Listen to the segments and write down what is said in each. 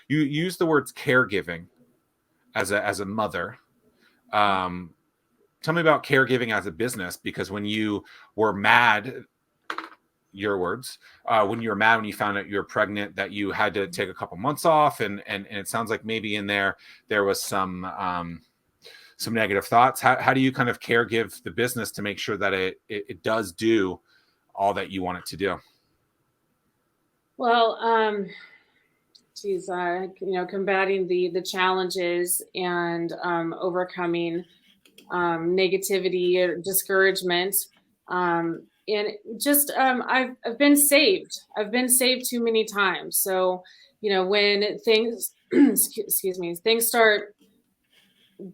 you use the words caregiving as a mother. Tell me about caregiving as a business, because when you were mad, your words, when you were mad when you found out you were pregnant, that you had to take a couple months off, and it sounds like maybe in there was some negative thoughts. How do you kind of caregive the business to make sure that it does do all that you want it to do? Well, combating the challenges and overcoming negativity or discouragement. And just I've been saved. I've been saved too many times. So, when things excuse me, things start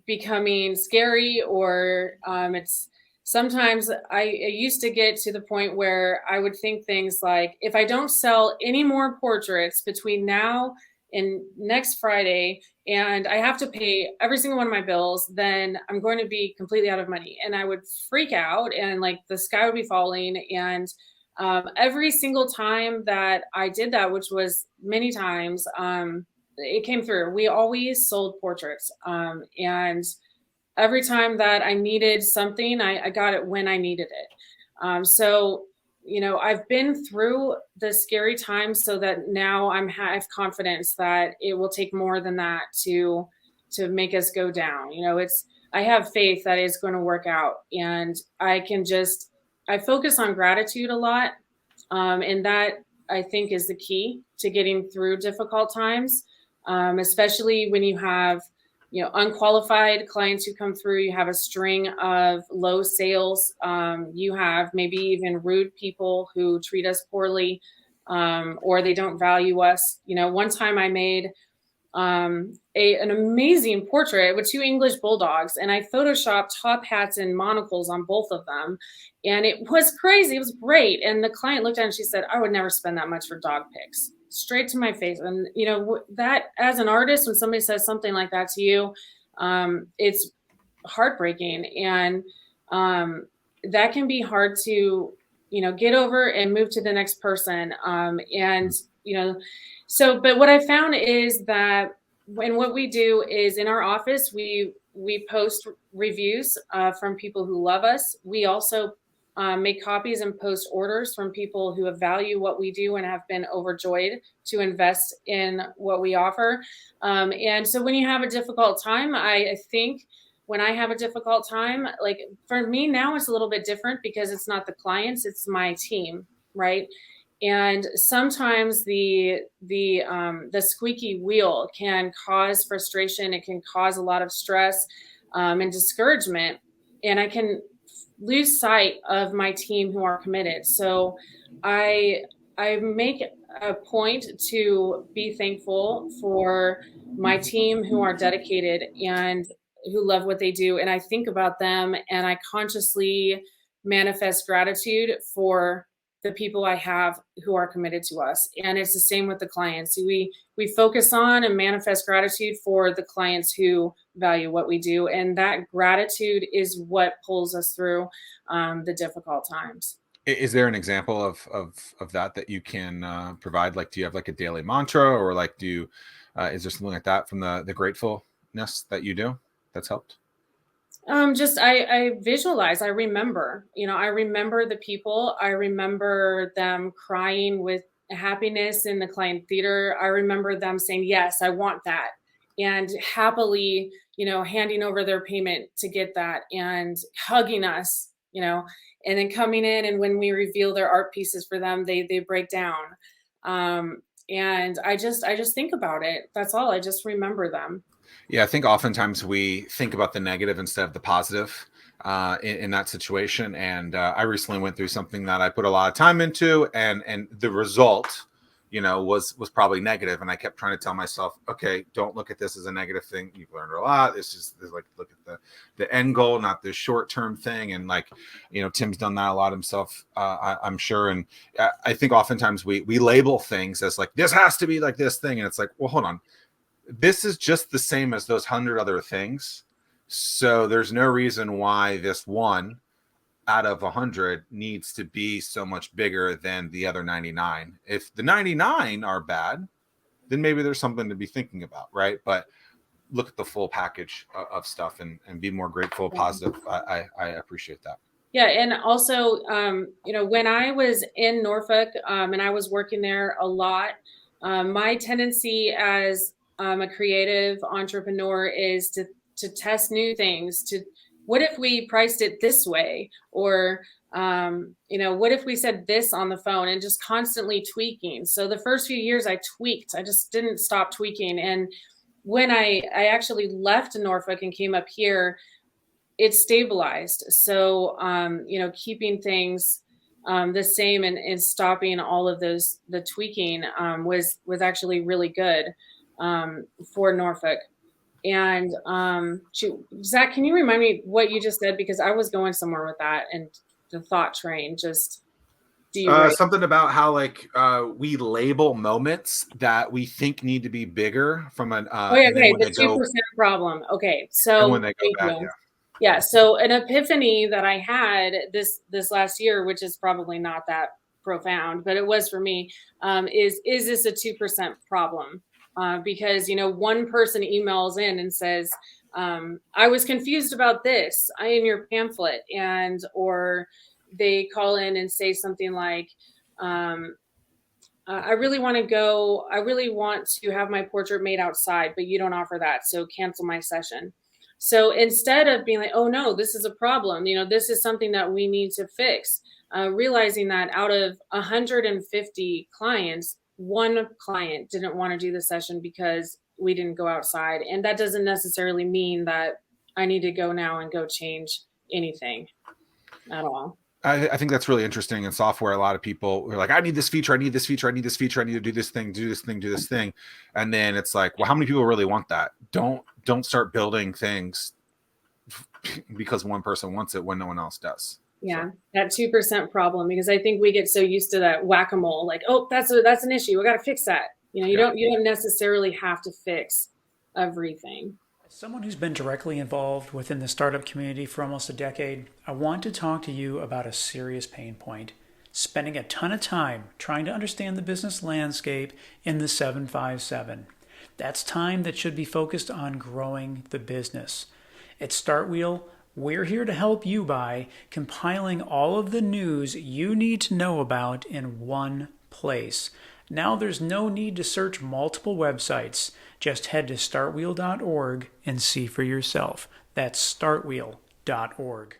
becoming scary, or it's sometimes I used to get to the point where I would think things like, if I don't sell any more portraits between now and next Friday, and I have to pay every single one of my bills, then I'm going to be completely out of money. And I would freak out, and like the sky would be falling. And every single time that I did that, which was many times, it came through. We always sold portraits. And every time that I needed something, I got it when I needed it. So, I've been through the scary times so that now I have confidence that it will take more than that to make us go down. I have faith that it's going to work out, and I focus on gratitude a lot. And that, I think, is the key to getting through difficult times, especially when you have unqualified clients who come through. You have a string of low sales. You have maybe even rude people who treat us poorly, or they don't value us. One time I made an amazing portrait with two English bulldogs, and I photoshopped top hats and monocles on both of them. And it was crazy. It was great. And the client looked at it and she said, I would never spend that much for dog pics. Straight to my face. And that, as an artist, when somebody says something like that to you, it's heartbreaking. And that can be hard to get over and move to the next person. But what I found is that what we do is, in our office, we post reviews from people who love us. We also make copies and post orders from people who value what we do and have been overjoyed to invest in what we offer. And so when you have a difficult time, I think when I have a difficult time, like for me now, it's a little bit different because it's not the clients, it's my team, right? And sometimes the squeaky wheel can cause frustration. It can cause a lot of stress and discouragement, and I can lose sight of my team who are committed. So I make a point to be thankful for my team who are dedicated and who love what they do, and I think about them, and I consciously manifest gratitude for the people I have who are committed to us. And it's the same with the clients. We focus on and manifest gratitude for the clients who value what we do. And that gratitude is what pulls us through the difficult times. Is there an example of that you can provide? Like, do you have like a daily mantra, or like is there something like that from the gratefulness that you do that's helped? I visualize, I remember, I remember the people. I remember them crying with happiness in the client theater. I remember them saying, yes, I want that. And happily, handing over their payment to get that, and hugging us, and then coming in. And when we reveal their art pieces for them, they break down. And I just think about it. That's all. I just remember them. Yeah, I think oftentimes we think about the negative instead of the positive in that situation. And I recently went through something that I put a lot of time into, and the result, was probably negative. And I kept trying to tell myself, okay, don't look at this as a negative thing. You've learned a lot. This like, look at the end goal, not the short term thing. And like, Tim's done that a lot himself, I'm sure. And I think oftentimes we label things as like, this has to be like this thing, and it's like, well, hold on. This is just the same as those 100 other things. So there's no reason why this one out of 100 needs to be so much bigger than the other 99. If the 99 are bad, then maybe there's something to be thinking about, right? But look at the full package of stuff and be more grateful, positive. I appreciate that. Yeah, and also, when I was in Norfolk and I was working there a lot, my tendency as a creative entrepreneur is to test new things. To what if we priced it this way, or what if we said this on the phone, and just constantly tweaking. So the first few years I tweaked. I just didn't stop tweaking, and when I actually left Norfolk and came up here, it stabilized. So, keeping things the same and stopping all of the tweaking was actually really good for Norfolk. And Zach, can you remind me what you just said? Because I was going somewhere with that, and the thought train just derailed. Something about how like we label moments that we think need to be bigger from an Okay, the 2% problem. Okay, so and when they go back, yeah. So an epiphany that I had this last year, which is probably not that profound, but it was for me, is this a 2% problem? Because one person emails in and says, I was confused about this in your pamphlet, or they call in and say something like, I really want to have my portrait made outside, but you don't offer that, so cancel my session. So instead of being like, oh no, this is a problem, this is something that we need to fix, realizing that out of 150 clients, one client didn't want to do the session because we didn't go outside. And that doesn't necessarily mean that I need to go now and go change anything at all. I think that's really interesting in software. A lot of people are like, I need this feature, I need this feature, I need this feature, I need to do this thing, do this thing, do this thing. And then it's like, well, how many people really want that? Don't start building things because one person wants it when no one else does. Yeah, so. That 2% problem, because I think we get so used to that whack-a-mole, like, oh, that's an issue, we got to fix that. You don't necessarily have to fix everything. As someone who's been directly involved within the startup community for almost a decade, I want to talk to you about a serious pain point: spending a ton of time trying to understand the business landscape in the 757. That's time that should be focused on growing the business. At StartWheel, we're here to help you by compiling all of the news you need to know about in one place. Now there's no need to search multiple websites. Just head to startwheel.org and see for yourself. That's startwheel.org.